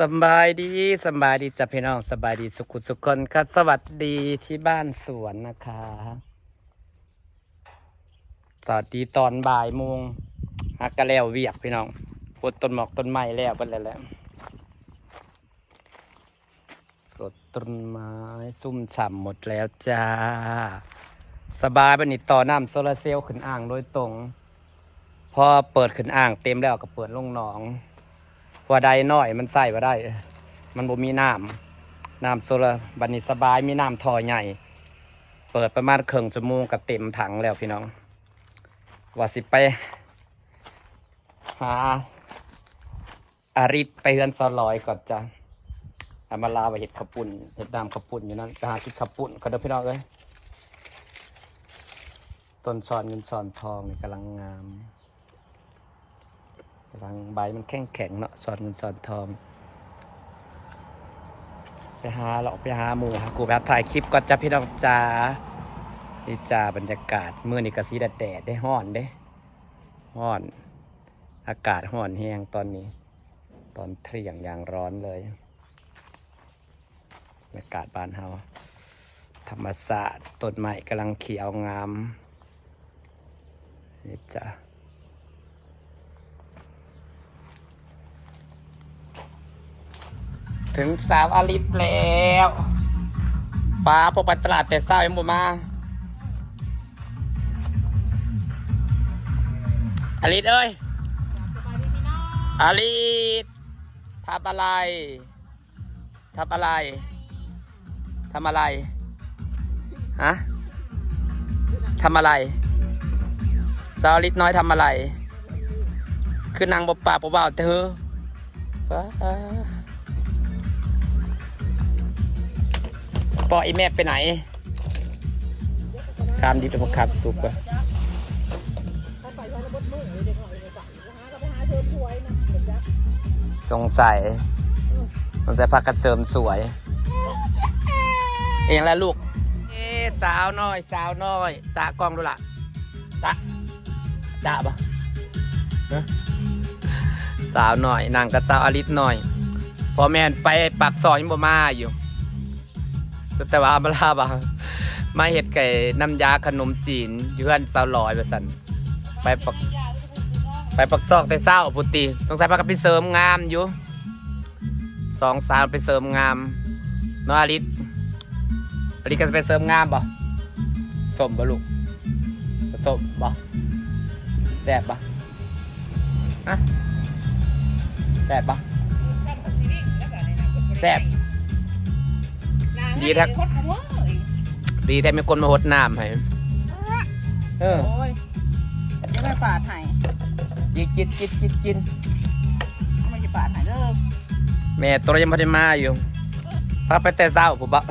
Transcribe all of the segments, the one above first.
สบายดีสบายดีจ้ะพี่น้องสบายดีสุขุสุขคนครับสวัสดีที่บ้านสวนนะคะสวัสดีตอนบ่ายโมงฮักกะแล้วเวียกพี่น้องปลูกต้นหมอกต้นไม้แล้วเป็นแล้วปลูกต้นไม้ซุ่มฉ่ำหมดแล้วจ้าสบายบันนี้ต่อน้ำโซลาร์เซลล์ขึ้นอ่างโดยตรงพอเปิดขึ้นอ่างเต็มแล้วก็เปิดลงหนองพอใดน้อยมันใส่มาได้มันบ่มีน้ำโซลาร์บันนี้สบายมีน้ำท่อใหญ่เปิดประมาณครึ่งชั่วโมงก็เต็มถังแล้วพี่น้องว่าสิไปหาอาริสไปเฮือนซอลอยก่อนจ้ะอามาลาไปเห็ดขับปุ่นเห็ดน้ำขับปุ่นอยู่นั่นไปหากินขับปุ่นก็เด้อพี่น้องเลยต้นซอนเงินซอนทองนี่กำลังงามกำลังใบมันแข็งเนาะซอนเงินซอนทองไปหาหรอกไปหาหมูหากูแบบถ่ายคลิปก่อนจ้ะพี่น้องจ้านี่จ้าบรรยากาศมื้อนี้ก็สีแดดได้ฮ้อนเด้ฮ้อนอากาศฮ้อนแห้งตอนนี้ตอนเที่ยงอย่างร้อนเลยบรรยากาศบ้านเฮาธรรมศาสตร์ต้นไม้กำลังเขียวงามนี่จ้ะถึงสาวอาลิฟแล้วป้าพอไปตลาดแต่เช้ายังบ่มาอาลิฟเอ้ยอาลิฟทำอะไรทำอะไรทำอะไรฮะทำอะไรสาวอาลิฟน้อยทำอะไรคือนางบ่ปากบ่เบาเธอปออีแม่ไปไหนคามดีเป็นพวกขับสุกอะสงสัยพักกันเสริมสวยเองแล้วลูกสาวน้อยจ้ากล้องดูล่ะจ้าปะสาวหน่อยนางกับสาวอลิสหน่อยพอแม่นไปปักซอยยังบ่มาอยู่แต่ว่ามาลาบะมาเห็ดไก่น้ำยาขนมจีนอยู่เพื่อนสาวลอยไปสั่นไปปักซอกแต่เศร้าปุติสงสัยพากันไปเสริมงามอยู่2 สาวไปเสริมงามน้องอลิสก็จะไปเสริมงามป่ะสมป่ะลูกสมป่ะแซ่บป่ะอะแซ่บป่ะแซ่บดีแท้ไม่คนมาหดน้ำให้โอ้ยจะไปปาดไห้กินไม่จะปาดไห้เด้อแม่ตัวยังไม่ได้มาอยู่พาไปแต่เช้าผมบอก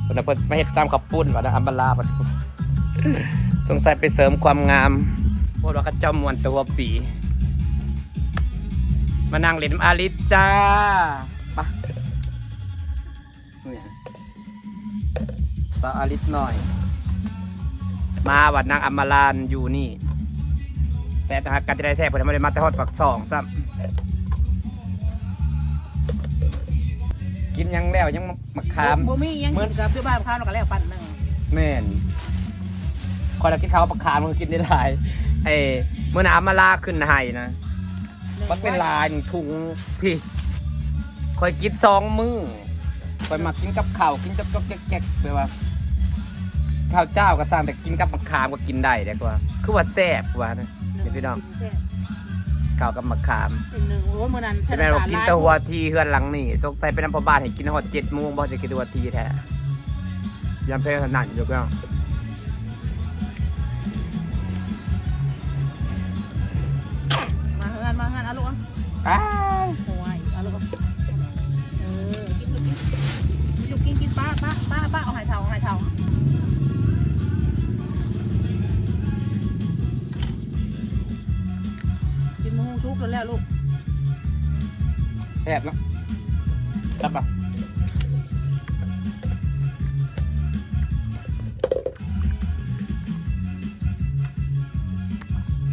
คนนั้นเพิ่นไม่เห็นตามขับปุ้นวะนะอัมบาลาบัดสงสัยไปเสริมความงามพวกเราก็เจ้ามวนตัวปีมานั่งเล่นอาลิสจ้าปะสาวอาลิสหน่อยมาวัดนางอัมมาลานอยู่นี่แซ่บนะครับการจะได้แซ่บผมไม่ได้มาแต่ฮอดปักสองซ้ำกินยังแล้วยังมาคามบ่มียังกินกับที่บ้านข้าวเราก็แล้วปั่นหนึ่งแม่นคอยเรากินข้าวปักคามมันกินได้หลายเมื่อน้ำมาลาขึ้นไห้นะมันเป็นลายถุงพี่คอยกิน2 มื้อคอยมากินกับข้าวกินกับจกแจ๊กแบบว่าข้าวเจ้าก็สร้างแต่กินกับมะขามก็กินได้แต่กว่าคือว่าแซ่บกว่านะเดี๋ยวพี่น้องข้าวกับมะขาม1 โอ้เมื่อนั้นใช่ไหมบอกกินตัวทีเฮือนหลังนี่สงสัยเป็นน้ำพอบ้านให้กินหอด7 โมงบ่จะกินตัวทีแท้ยำเพลขนาดอยู่ก็มาเฮือนเอาลูกอ้าโอ้ยเอาลูกกินป้าเอาไห่เทากินมะม่วงทุกแล้วลูกแซ่บเนาะรับป่ะ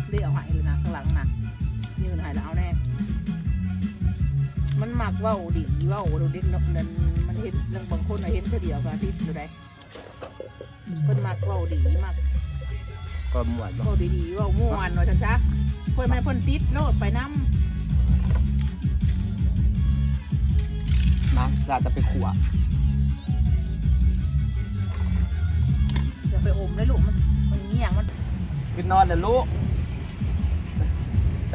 เดี๋ยวเอาไห่เลยนะข้างหลังนะยืนไห่แล้วเอาแน่ มักเว้าดิเว้าดูดินั่นมันเห็นเรื่องบางคนเห็นเดียวกันที่อยู่ใดเพิ่นมักเว้าดีมัก ก็หมวดบ่ เว้าดีๆเว้าม่วนว่าจังซะเพิ่นแม่เพิ่นติดโลดไปนำ นะเราจะไปขัว อย่าไปอมเลยลูกมันเงี้ยงมัน ขึ้นนอนเลยลูก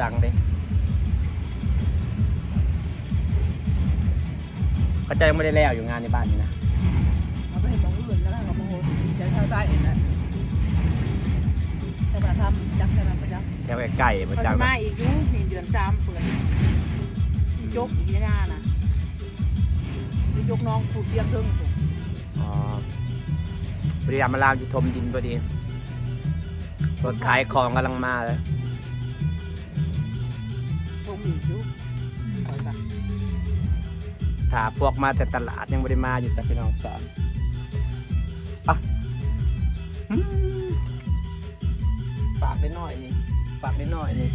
สั่งดิเขาจะยังไม่ได้แล้วอยู่งานในบ้านนี่นะ เอาไปให้ตรงอื่นแล้วก็มาโหจะทำได้เองนะแต่มาทำจักรไปจัก แค่ไปไก่มา เขา จั จะ ง มาอีกยุ่งเดือน3เปิดยกอีกหน้าน่ะยกน้องผูดเตียงเทิงถูก อ๋อพอดีมาลามจะทมดินพอดีรถขายของกำลังมาเลย ทงอีกยุ่งคอยกัน ถ้าพวกมาแต่ตลาดยังไม่ได้มาอยู่จ้ะพี่น้องสอนปะฝากได้หน่อยนี่ฝากได้หน่อยนี่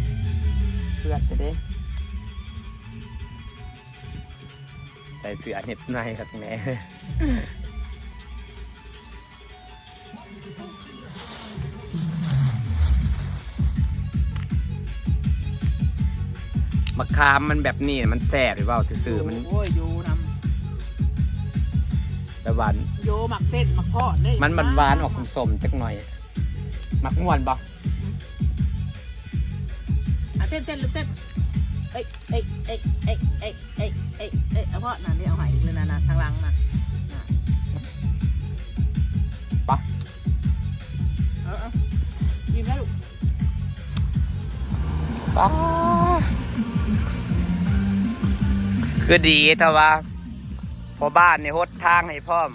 เพื่อนจะได้ใส่เสื้อเน็บในครับแม่มะขามมันแบบนี้มันแสบหรือเปล่าซื่อๆมัน โอ้ยโยน แต่หวาน ำโยหมักเส้นหมักทอดเลย มันหวานออกสมๆจักหน่อยมักม่วนบ่ เต้นหรือเต้นเอ้ยเอาพ่อนั่นนี่เอาหายเลยนะทางหลังน่ะปะ เอายิ้มแล้วลูก ปะคือดีแต่ว่าพอบ้านในหดทางให้พร้อม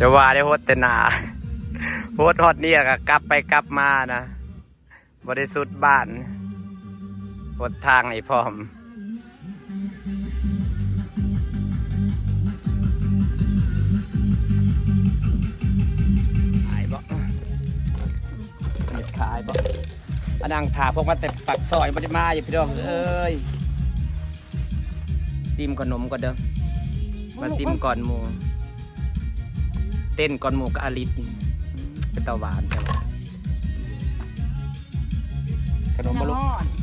จะว่าได้หดแต่หนาหดฮอดเนี่ยก็กลับไปกลับมานะบริสุทธิ์บ้านหดทางให้พร้อมขายบ่มันจะขายบ่อันนังถาพวกมาแต่ปักซอยบริมาอยู่พี่น้องเอ้ยซิมขนมก่อนเด้อมาซิมก่อนหมูเต้นก่อนหมูกับอลิสเป็นตาหวานใช่ไหมขนมบะลุ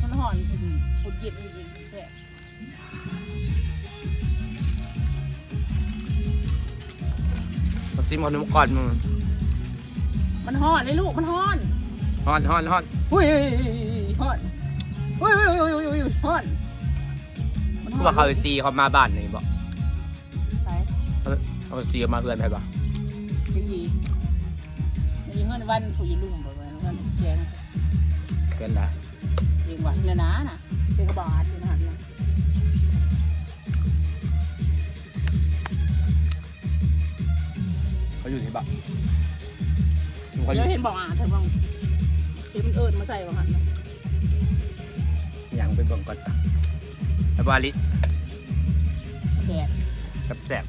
มันห่อนกินหุดเย็นจริงๆแซ่บ มาซิมขนมก่อนหมู มันห่อนเลยลูกมันห่อน ฮอนฮอนฮอน หุ้ยห่อนหุ้ยห่อนมัน คือว่าเขาซีเขามาบ้านนี่บอก ไป เขาซีเขามาเพื่อนไปบ่ มีเงินวันผู้ยิลุงบอกว่าเงินเสียง เกินละ เองว่าเงินนะน่ะเสียงกระบอกอยู่นะฮะ เขาอยู่ที่บ่ เดี๋ยวเห็นบอกเธอบ้างเห็นมันเอิญมาใส่บ้างหัน ยังไปเบิ่งก่อนจ้ะแล้วบาลิ แดด แซ่บ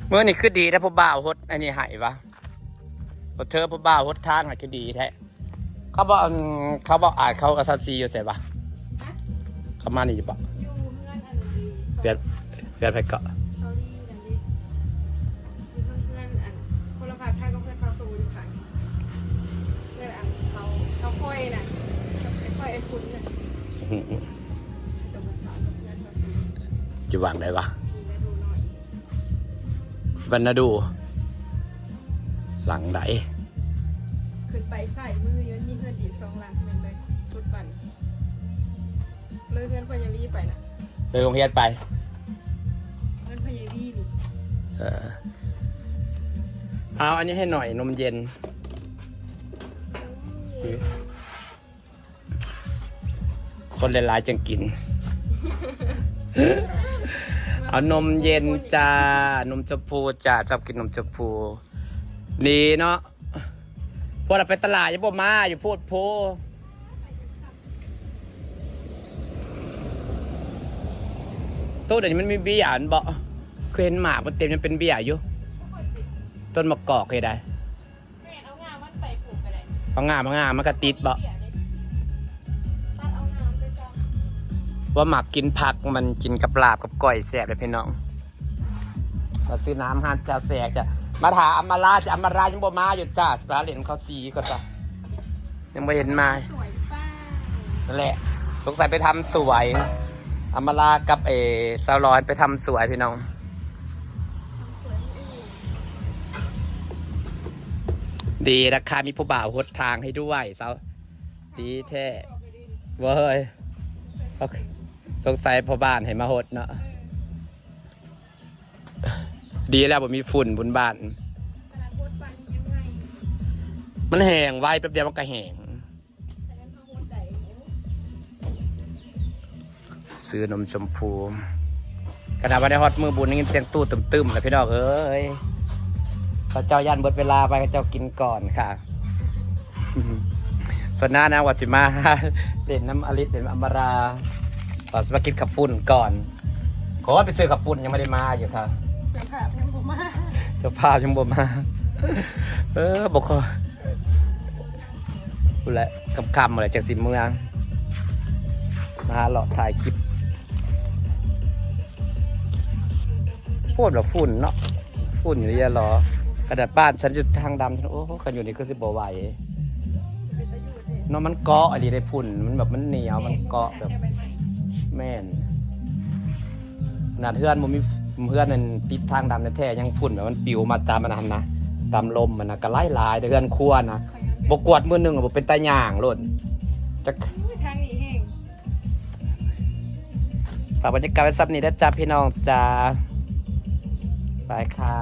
เมื่อนี่คือดีถ้าพ่อบ่าวฮดอันนี้หายวะพอเธอพ่อบ่าวฮดทางหายคือดีแท้เขาบอกอาจเขากับซัสซีอยู่ใส่ปะเขามานี่อยู่ปะเปลี่ยนไปเกาะ เขาดีกันดิมีเพื่อนอันคนละภาคไทยก็เพื่อนชาวสูอยู่ค่ะเพื่อนอันเขาค่อยน่ะค่อยไอ้คุณน่ะจะมาสอนเพื่อนชาวสู จะวางได้ปะ มีมาดูหน่อย บรรณดู หลังไหน ขึ้นไปใส่มือเยอะมีเพื่อนอีก2 หลังเหมือนเลยสุดปั่นเลยเพื่อนพยาวีไปนะ ไปโรงเรียนไป เพื่อนพยาวีนี่ เอาอันนี้ให้หน่อยนมเย็นซื้อคนหลายๆจังกิน เอานมเย็นจ้านมชมพูจ้าชอบกินนมชมพูนี่เนาะพวกเราไปตลาดยังบ่มาอยู่พูดโพตู้เดี๋ยวนี้มันมีเบี้ยอันบ่เคยเห็นหมากมันเต็มยังเป็นเบี้ยอยู่ต้นมะกอกเคยได้ แม่เอางามันไปปลูกกันเลย เอางามมันก็ติดบ่ ตัดเอาน้ำไปจ้ะ ว่าหมักกินผักมันกินกับลาบกับก้อยแซ่บเลยพี่น้องมาซื้อน้ำห้าเจ้าแสกจ้ะมาถามอำมาลาจะอำมารายังบ่มาอยู่จ้าปลาเหรียญเขาสีก็จ้ะยังไม่เห็นมา สวยป้า นั่นแหละสงสัยไปทำสวยอำมาลากับสาวร้อนไปทำสวยพี่น้อง สวยนี่ ดีนะคะมีผู้บ่าวหดทางให้ด้วยสาวดีแท้เว้ยสงสัยพ่อบ้านให้มาหดเนาะดีแล้วบ่มีฝุ่นบนบ้าน ตลาดโคตรปันยังไง มันแห้งไว้แป๊บเดียวมันก็แห้ง แต่นั้นทางโคตรใด ซื้อนมชมพูกระดาษว่าได้ฮอตมือบุญได้ยินเสียงตู้ตึมๆเลยพี่น้องเอ้ยพระเจ้ายันเบิดเวลาไปพระเจ้ากินก่อนค่ะ ส่วนหน้านะวัดสิมา เด่นน้ำอลิสเด่นอมราขอสมากินขับปุ่นก่อนขอว่าไปซื้อขับปุ่นยังไม่ได้มาอยู่ค่ะ เจ้าภาพยังบ่มา เจ้าภาพยังบ่มา บอกขอพูดแล้วคำๆอะไรจากสิเมืองมาหลอกถ่ายคลิปพูดแบบฝุ่นเนาะฝุ่นอยู่นี่หรอกระดาษบ้านฉันอยู่ทางดำโอ้กันอยู่นี่ก็สิบ่ไหว เป็นตะยูเด้ เนาะมันเกาะอะไรได้ฝุ่นมันแบบมันเหนียวมันเกาะแบบแม่นขนาดเพื่อนมันมีเพื่อนนั่นติดทางดำแท้ๆยังฝุ่นแบบมันปิวมาตามมันนะตามลมมันนะก็ไล่ลายแต่เพื่อนคั่วนะบกวดมือหนึ่งบกเป็นตาหย่างโลดจะ ทางนี้แห้ง ฝากบรรยากาศไว้ซับนี้ได้จ้าพี่น้องจ้าไปค่ะ